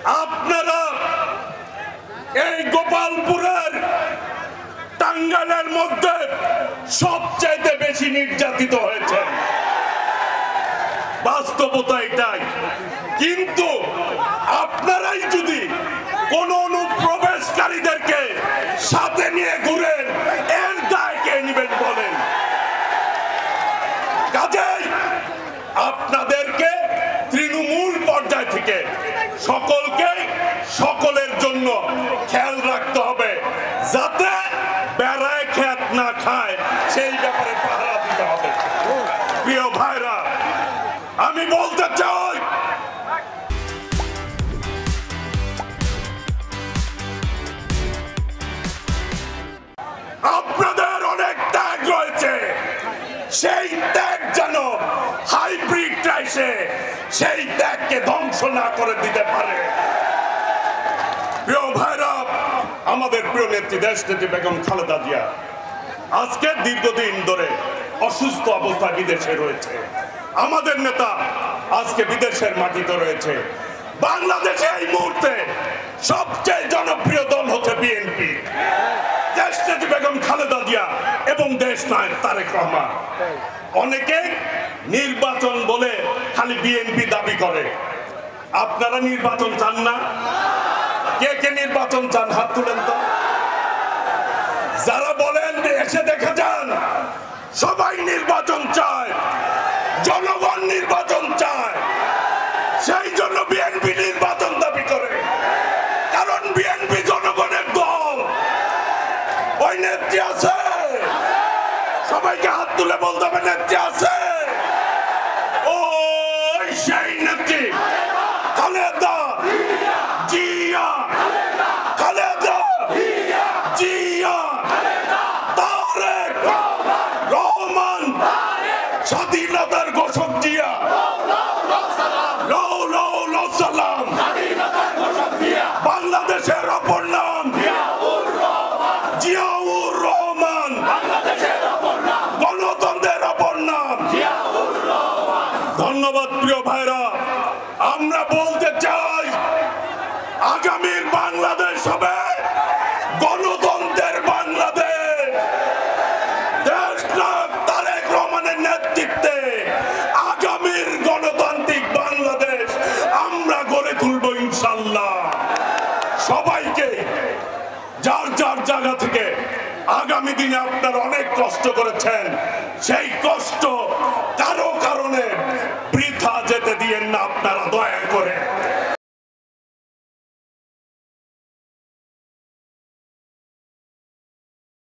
আপনারা এই গোপালপুরের টাঙ্গাইলের মধ্যে সবচেয়ে বেশি নির্যাতিত হয়েছে, বাস্তবতা এটাই। কিন্তু আপনারাই যদি কোন অনুপ্রবেশকারীদেরকে সাথে নিয়ে ঘুরেন, এর দায় কে নেবেন বলেন? কাজেই আপনাদেরকে তৃণমূল পর্যায় থেকে সকলকে সকলের জন্য খেয়াল রাখতে হবে, যাতে বেড়ায় খেত না খায়, সেই ব্যাপারে পাহারা দিতে হবে। প্রিয় ভাইরা, আমি বলতে চাই, আপনাদের অনেক ত্যাগ রয়েছে, সেই ত্যাগ যেন হাইব্রিড এসে সেই ত্যাগকে ধ্বংস না করে দিতে পারে। প্রিয় ভাইরা, আমাদের প্রিয় নেত্রী দেশনেত্রী বেগম খালেদা জিয়া আজকে দীর্ঘদিন ধরে অসুস্থ অবস্থায় বিদেশে রয়েছে। আমাদের নেতা আজকে বিদেশের মাটিতে রয়েছে। বাংলাদেশে এই মুহূর্তে সবচেয়ে জনপ্রিয় দল হচ্ছে বিএনপি, দেশনেত্রী বেগম খালেদা জিয়া এবং দেশ নায়ক তারেক রহমান। অনেকে নির্বাচন বলে খালি বিএনপি দাবি করে। আপনারা নির্বাচন চান না? কে কে নির্বাচন চান হাত তুলেন তো। যারা বলেন এসে দেখে যান, সবাই নির্বাচন চায়, জনগণ নির্বাচন চায়, সেই জন্য বিএনপি নির্বাচন দাবি করে। কারণ বিএনপি জনগণের দল। ওই নেত্রী আছে, সবাইকে হাত তুলে বলতে হবে নেত্রী আছে। ওই সেই নেত্রী খালেদা জিয়া, খালেদা জিয়া, তারেক রহমান, স্বাধীনতার ঘোষক জিয়া, সালাম, বাংলাদেশের অপর নাম জিয়াউর রহমান, গণতন্ত্রের অপর নাম। ধন্যবাদ প্রিয় ভাইরা। আমরা বলতে চাই, আগামীর বাংলাদেশ হবে গণতন্ত্রের বাংলাদেশ। দেশনায়ক তারেক রহমানের নেতৃত্বে আগামীর গণতান্ত্রিক বাংলাদেশ আমরা গড়ে তুলব ইনশাআল্লাহ। সবাইকে যার যার জায়গা থেকে আগামী দিনে আপনারা অনেক কষ্ট করেছেন, সেই কষ্ট কারো কারণে বৃথা যেতে দিয়েন না। আপনারা দয়া